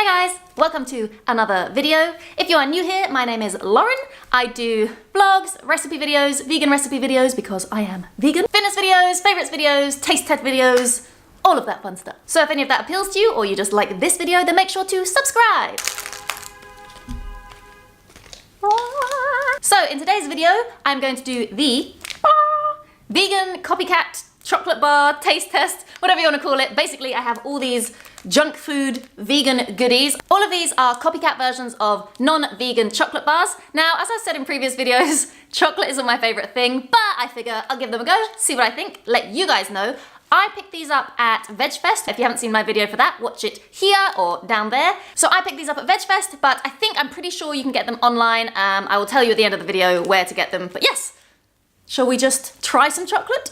Hi guys, welcome to another video. If you are new here, my name is Lauren. I do vlogs, recipe videos, vegan recipe videos because I am vegan, fitness videos, favorites videos, taste test videos, all of that fun stuff. So if any of that appeals to you or you just like this video, then make sure to subscribe. So in today's video, I'm going to do the vegan copycat chocolate bar taste test, whatever you want to call it. Basically, I have all these junk food vegan goodies. All of these are copycat versions of non-vegan chocolate bars. Now, as I said in previous videos, chocolate isn't my favorite thing, but I figure I'll give them a go, see what I think, let you guys know. I picked these up at VegFest. If you haven't seen my video for that, watch it here or down there. So I picked these up at VegFest, but I'm pretty sure you can get them online. I will tell you at the end of the video where to get them, but yes. Shall we just try some chocolate?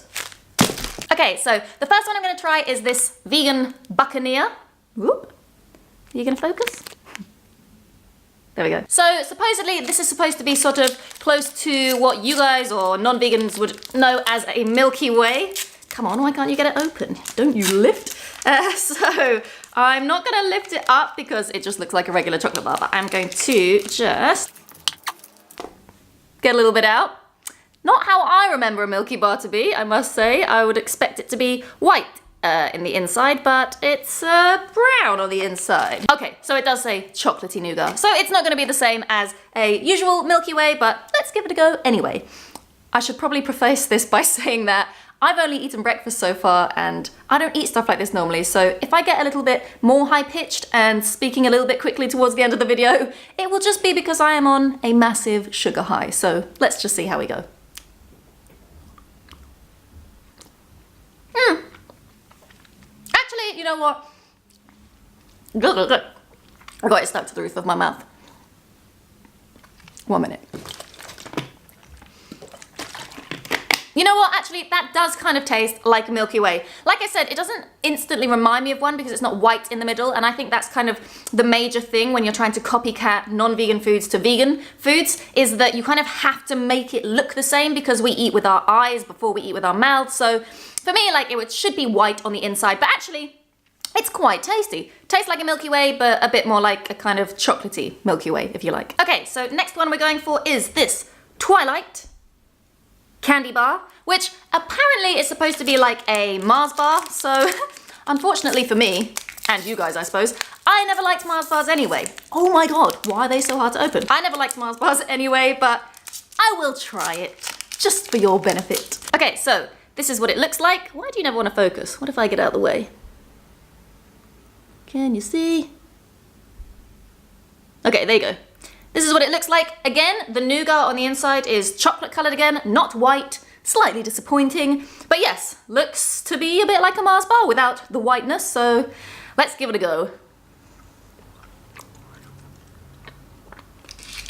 Okay, so the first one I'm gonna try is this vegan Buccaneer. Whoop. Are you gonna focus? There we go. So supposedly this is supposed to be sort of close to what you guys or non-vegans would know as a Milky Way. Come on, why can't you get it open? Don't you lift? So I'm not gonna lift it up because it just looks like a regular chocolate bar, but I'm going to just get a little bit out. Not how I remember a Milky Bar to be, I must say. I would expect it to be white in the inside, but it's brown on the inside. Okay, so it does say chocolatey nougat. So it's not gonna be the same as a usual Milky Way, but let's give it a go anyway. I should probably preface this by saying that I've only eaten breakfast so far and I don't eat stuff like this normally, so if I get a little bit more high-pitched and speaking a little bit quickly towards the end of the video, it will just be because I am on a massive sugar high, so let's just see how we go. Actually, you know what? Good. I got it stuck to the roof of my mouth. 1 minute. You know what, actually, that does kind of taste like a Milky Way. Like I said, it doesn't instantly remind me of one because it's not white in the middle, and I think that's kind of the major thing when you're trying to copycat non-vegan foods to vegan foods, is that you kind of have to make it look the same because we eat with our eyes before we eat with our mouths. So for me, like, it should be white on the inside, but actually, it's quite tasty. Tastes like a Milky Way, but a bit more like a kind of chocolatey Milky Way, if you like. Okay, so next one we're going for is this Twilight candy bar, which apparently is supposed to be like a Mars bar. So unfortunately for me, and you guys I suppose, I never liked Mars bars anyway. Oh my god, why are they so hard to open? I never liked Mars bars anyway, but I will try it just for your benefit. Okay, so this is what it looks like. Why do you never want to focus? What if I get out of the way? Can you see? Okay, there you go. This is what it looks like. Again, the nougat on the inside is chocolate colored again, not white. Slightly disappointing, but yes, looks to be a bit like a Mars bar without the whiteness, so let's give it a go.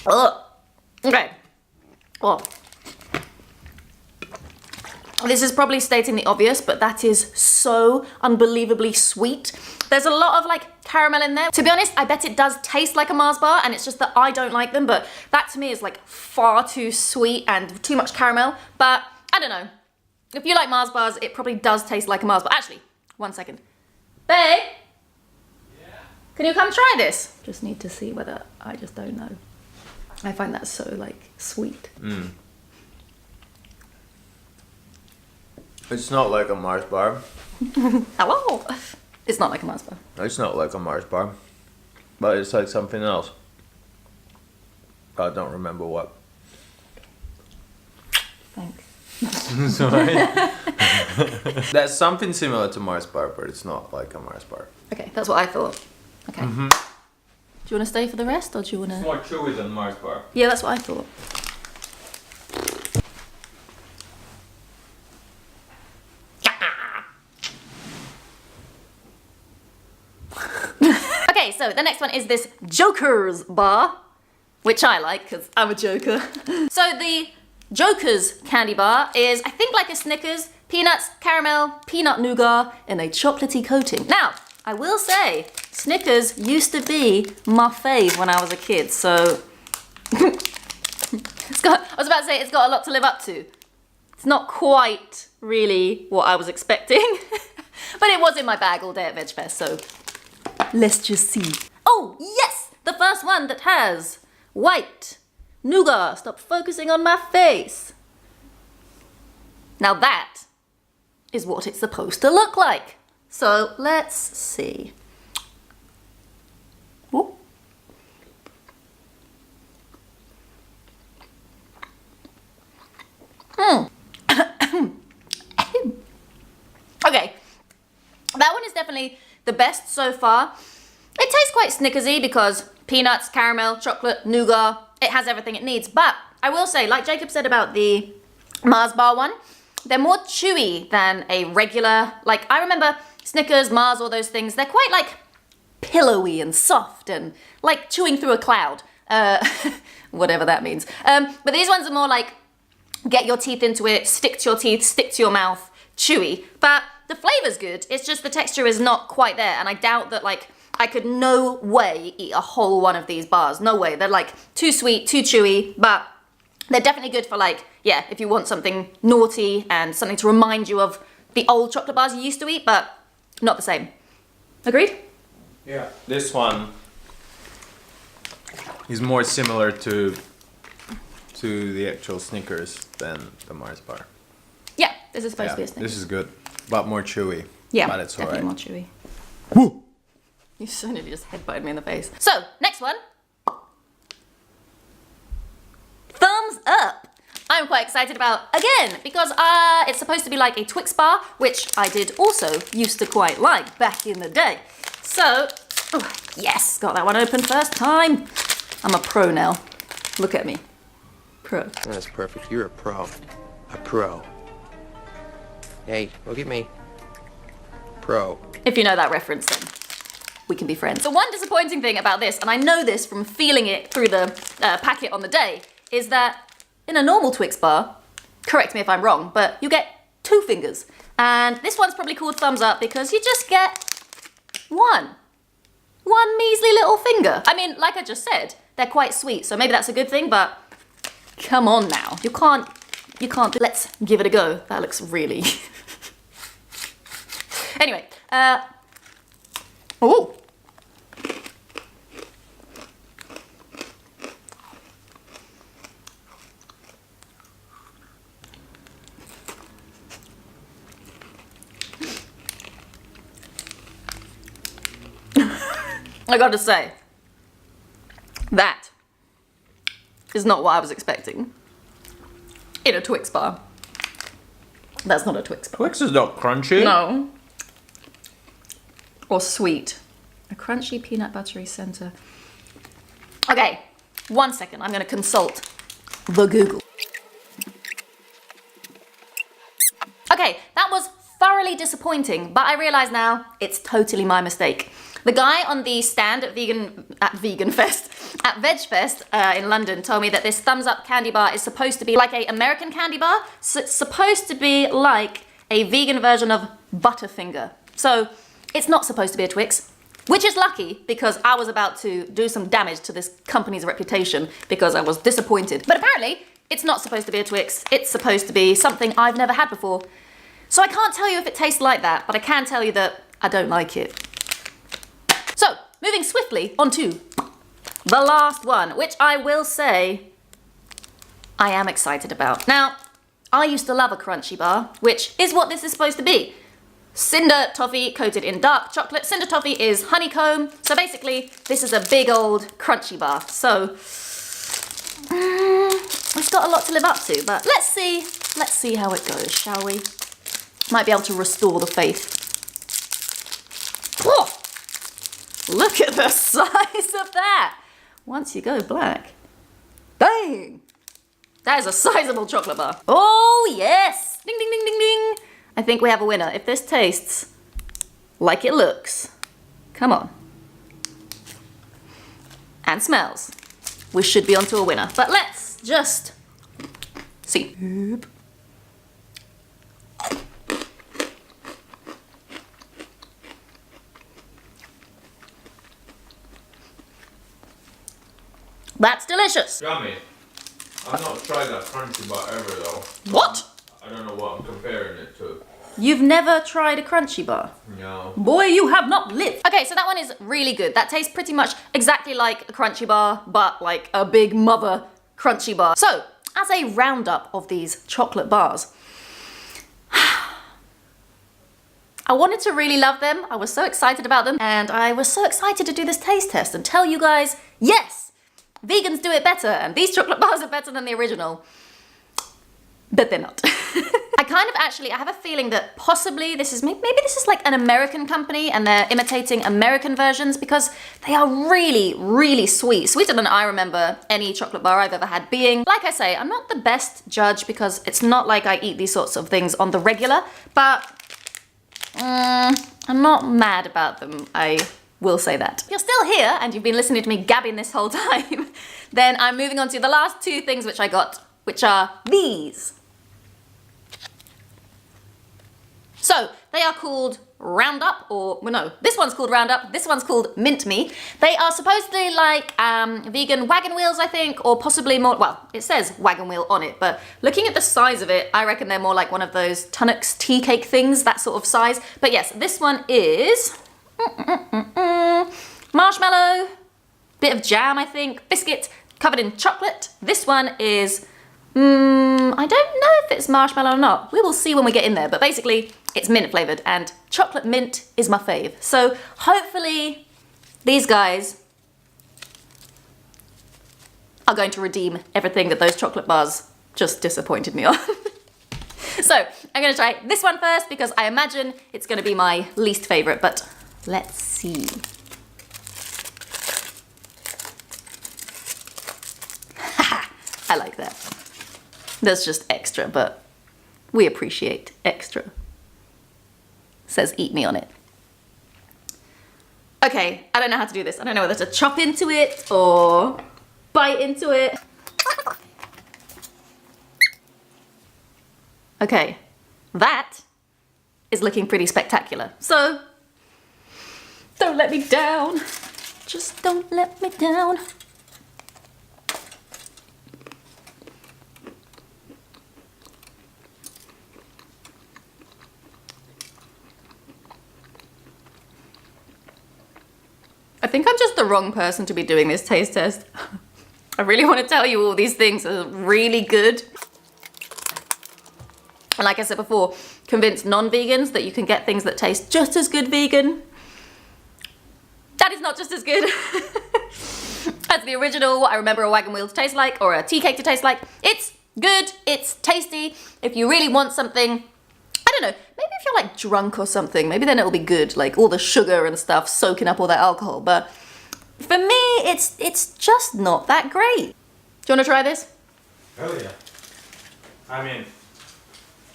Ugh. Okay. Well, this is probably stating the obvious, but that is so unbelievably sweet. There's a lot of like caramel in there. To be honest, I bet it does taste like a Mars bar, and it's just that I don't like them, but that to me is like far too sweet and too much caramel. But I don't know. If you like Mars bars, it probably does taste like a Mars bar. Actually, 1 second. Babe? Yeah? Can you come try this? Just need to see whether, I just don't know. I find that so like sweet. Mm. It's not like a Mars bar. Hello? It's not like a Mars bar. It's not like a Mars bar. But it's like something else. I don't remember what. Thanks. Sorry. That's something similar to Mars bar, but it's not like a Mars bar. Okay, that's what I thought. Okay. Mm-hmm. Do you want to stay for the rest, or do you want to? It's more chewy than Mars bar. Yeah, that's what I thought. Okay, so the next one is this Joker's bar, which I like because I'm a Joker. So the Joker's candy bar is, I think, like a Snickers, peanuts, caramel, peanut nougat, and a chocolatey coating. Now, I will say, Snickers used to be my fave when I was a kid, so I was about to say it's got a lot to live up to. It's not quite really what I was expecting, but it was in my bag all day at VegFest, so let's just see. Oh, Oh, yes! The first one that has white nougat. Stop focusing on my face. Now that is what it's supposed to look like. So let's see. Ooh. Okay, that one is definitely the best so far. It tastes quite Snickersy because peanuts, caramel, chocolate, nougat, it has everything it needs. But I will say, like Jacob said about the Mars bar one, they're more chewy than a regular, like I remember Snickers, Mars, all those things, they're quite like pillowy and soft and like chewing through a cloud, whatever that means. But these ones are more like get your teeth into it, stick to your teeth, stick to your mouth, chewy. But the flavor's good, it's just the texture is not quite there, and I doubt that like I could no way eat a whole one of these bars, no way. They're like too sweet, too chewy, but they're definitely good for like, yeah, if you want something naughty and something to remind you of the old chocolate bars you used to eat, but not the same. Agreed? Yeah. This one is more similar to the actual Snickers than the Mars bar. Yeah, this is supposed to be a Snickers. This is good, but more chewy. Yeah, but it's definitely alright. more chewy. Woo! You so nearly just headbutted me in the face. So, next one. Thumbs up. I'm quite excited about, again, because it's supposed to be like a Twix bar, which I did also used to quite like back in the day. So, oh, yes, got that one open first time. I'm a pro now. Look at me. Pro. That's perfect. You're a pro. A pro. Hey, look at me. Pro. If you know that reference, then we can be friends. The one disappointing thing about this, and I know this from feeling it through the packet on the day, is that in a normal Twix bar, correct me if I'm wrong, but you get 2 fingers. And this one's probably called thumbs up because you just get one measly little finger. I mean, like I just said, they're quite sweet, so maybe that's a good thing, but come on now. You can't, let's give it a go. That looks really... Anyway, oh. I gotta say, that is not what I was expecting in a Twix bar. That's not a Twix bar. Twix is not crunchy. No. Or sweet. A crunchy peanut buttery center. Okay, 1 second. I'm gonna consult the Google. Okay, that was thoroughly disappointing, but I realize now it's totally my mistake. The guy on the stand at VegFest in London told me that this thumbs up candy bar is supposed to be like a American candy bar. So it's supposed to be like a vegan version of Butterfinger. So it's not supposed to be a Twix, which is lucky because I was about to do some damage to this company's reputation because I was disappointed. But apparently it's not supposed to be a Twix. It's supposed to be something I've never had before. So I can't tell you if it tastes like that, but I can tell you that I don't like it. So, moving swiftly on to the last one, which I will say I am excited about. Now, I used to love a crunchy bar, which is what this is supposed to be. Cinder toffee coated in dark chocolate. Cinder toffee is honeycomb. So basically, this is a big old crunchy bar. So, it's got a lot to live up to, but let's see how it goes, shall we? Might be able to restore the faith. Oh! Look at the size of that! Once you go black, bang! That is a sizable chocolate bar. Oh yes! Ding ding ding ding ding! I think we have a winner. If this tastes like it looks, come on. And smells, we should be onto a winner. But let's just see. That's delicious. Yummy. I've not tried that crunchy bar ever though. What? I don't know what I'm comparing it to. You've never tried a crunchy bar? No. Boy, you have not lived. Okay, so that one is really good. That tastes pretty much exactly like a crunchy bar, but like a big mother crunchy bar. So, as a roundup of these chocolate bars, I wanted to really love them. I was so excited about them, and I was so excited to do this taste test and tell you guys, yes, vegans do it better, and these chocolate bars are better than the original. But they're not. I have a feeling that possibly this is, maybe this is like an American company and they're imitating American versions because they are really, really sweet. Sweeter than I remember any chocolate bar I've ever had being. Like I say, I'm not the best judge because it's not like I eat these sorts of things on the regular, but I'm not mad about them, I will say that. If you're still here and you've been listening to me gabbing this whole time, then I'm moving on to the last two things which I got, which are these. So, they are called Roundup, or, well no, this one's called Roundup, this one's called Mint Me. They are supposedly like vegan wagon wheels, I think, or possibly more, well, it says wagon wheel on it, but looking at the size of it, I reckon they're more like one of those Tunnocks tea cake things, that sort of size. But yes, this one is marshmallow, bit of jam, I think, biscuit, covered in chocolate. This one is, I don't know if it's marshmallow or not. We will see when we get in there, but basically, it's mint flavored and chocolate mint is my fave. So hopefully these guys are going to redeem everything that those chocolate bars just disappointed me on. So I'm gonna try this one first because I imagine it's gonna be my least favorite, but let's see. I like that. That's just extra, but we appreciate extra. Says eat me on it. Okay, I don't know how to do this. I don't know whether to chop into it or bite into it. Okay, that is looking pretty spectacular. So, don't let me down. Just don't let me down. I think I'm just the wrong person to be doing this taste test. I really want to tell you all these things are really good. And like I said before, convince non-vegans that you can get things that taste just as good vegan. That is not just as good as the original, what I remember a wagon wheel to taste like, or a tea cake to taste like. It's good, it's tasty. If you really want something, I don't know, maybe if you're like drunk or something, maybe then it'll be good, like all the sugar and stuff soaking up all that alcohol. But for me, it's just not that great. Do you want to try this? Oh yeah. I mean,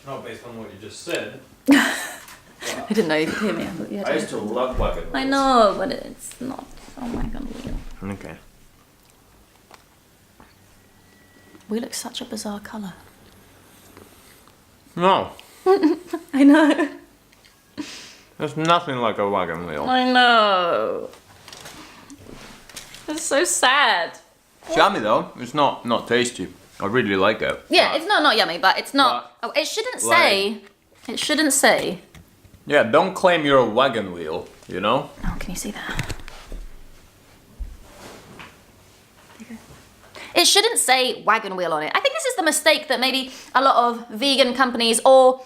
not based on what you just said. I didn't know you could hear me. But yeah, I used to love wagon wheels. I know, but it's not. Oh my god. Okay. We look such a bizarre colour. No. I know. There's nothing like a wagon wheel. I know. It's so sad. It's yummy though. It's not tasty. I really like it. Yeah, it's not yummy, but it's not. But, oh, it shouldn't say. It shouldn't say. Yeah, don't claim you're a wagon wheel, you know? Oh, can you see that? There you go. It shouldn't say wagon wheel on it. I think this is the mistake that maybe a lot of vegan companies or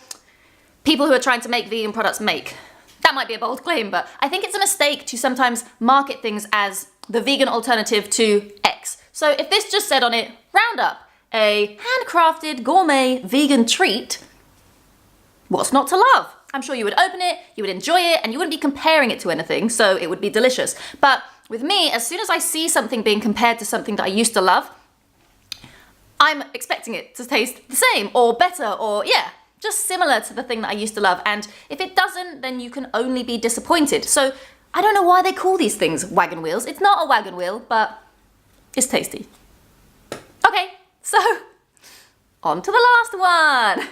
people who are trying to make vegan products make. That might be a bold claim, but I think it's a mistake to sometimes market things as the vegan alternative to X. So if this just said on it, Roundup, a handcrafted gourmet vegan treat, what's not to love? I'm sure you would open it, you would enjoy it, and you wouldn't be comparing it to anything, so it would be delicious. But with me, as soon as I see something being compared to something that I used to love, I'm expecting it to taste the same, or better, or yeah, just similar to the thing that I used to love. And if it doesn't, then you can only be disappointed. So I don't know why they call these things wagon wheels. It's not a wagon wheel, but it's tasty. Okay, so on to the last one.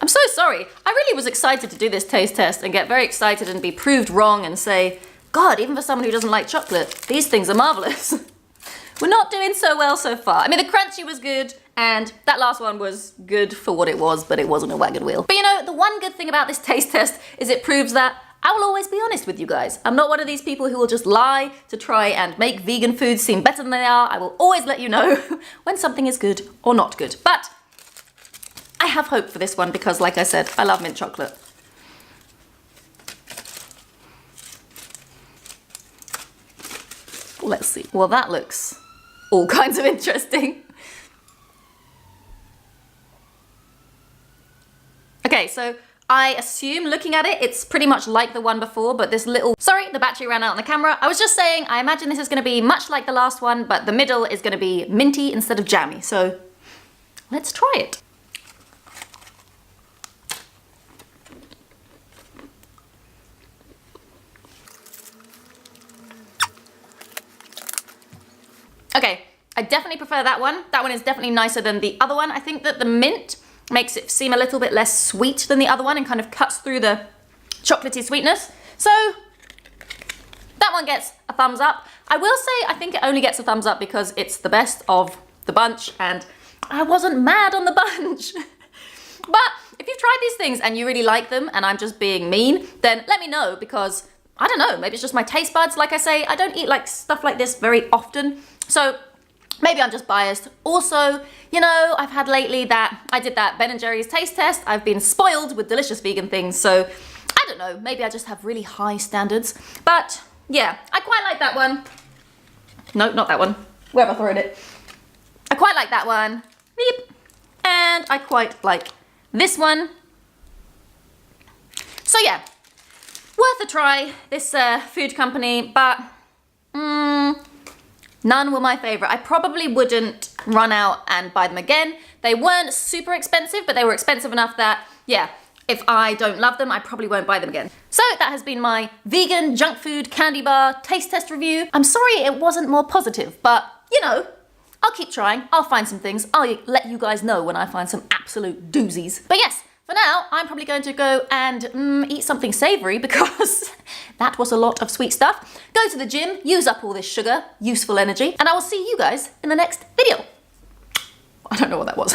I'm so sorry. I really was excited to do this taste test and get very excited and be proved wrong and say, God, even for someone who doesn't like chocolate, these things are marvelous. We're not doing so well so far. I mean, the crunchy was good and that last one was good for what it was, but it wasn't a wagon wheel. But you know, the one good thing about this taste test is it proves that I will always be honest with you guys. I'm not one of these people who will just lie to try and make vegan foods seem better than they are. I will always let you know when something is good or not good. But I have hope for this one because, like I said, I love mint chocolate. Let's see. Well, that looks all kinds of interesting. Okay, so I assume, looking at it, it's pretty much like the one before, but this little... Sorry, the battery ran out on the camera. I was just saying, I imagine this is going to be much like the last one, but the middle is going to be minty instead of jammy. So let's try it. Okay, I definitely prefer that one. That one is definitely nicer than the other one. I think that the mint makes it seem a little bit less sweet than the other one and kind of cuts through the chocolatey sweetness. So that one gets a thumbs up. I will say I think it only gets a thumbs up because it's the best of the bunch and I wasn't mad on the bunch. But if you've tried these things and you really like them and I'm just being mean, then let me know because I don't know, maybe it's just my taste buds. Like I say, I don't eat like stuff like this very often. So maybe I'm just biased. Also, you know, I've had lately that I did that Ben & Jerry's taste test. I've been spoiled with delicious vegan things. So I don't know, maybe I just have really high standards. But yeah, I quite like that one. No, not that one. Where have I thrown it? I quite like that one. Beep. And I quite like this one. So yeah, worth a try, this food company, but none were my favorite. I probably wouldn't run out and buy them again. They weren't super expensive, but they were expensive enough that, yeah, if I don't love them, I probably won't buy them again. So that has been my vegan junk food candy bar taste test review. I'm sorry it wasn't more positive, but you know, I'll keep trying. I'll find some things. I'll let you guys know when I find some absolute doozies. But yes, for now, I'm probably going to go and eat something savory because that was a lot of sweet stuff. Go to the gym, use up all this sugar, useful energy, and I will see you guys in the next video. I don't know what that was.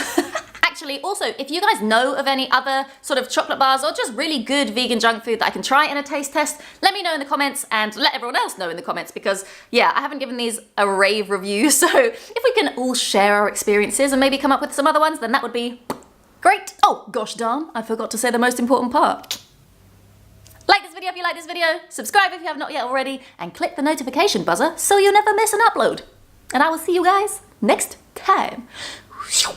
Actually, also, if you guys know of any other sort of chocolate bars or just really good vegan junk food that I can try in a taste test, let me know in the comments and let everyone else know in the comments because, yeah, I haven't given these a rave review, so if we can all share our experiences and maybe come up with some other ones, then that would be great. Oh, gosh darn, I forgot to say the most important part. Like this video if you like this video, subscribe if you have not yet already, and click the notification buzzer so you never miss an upload. And I will see you guys next time.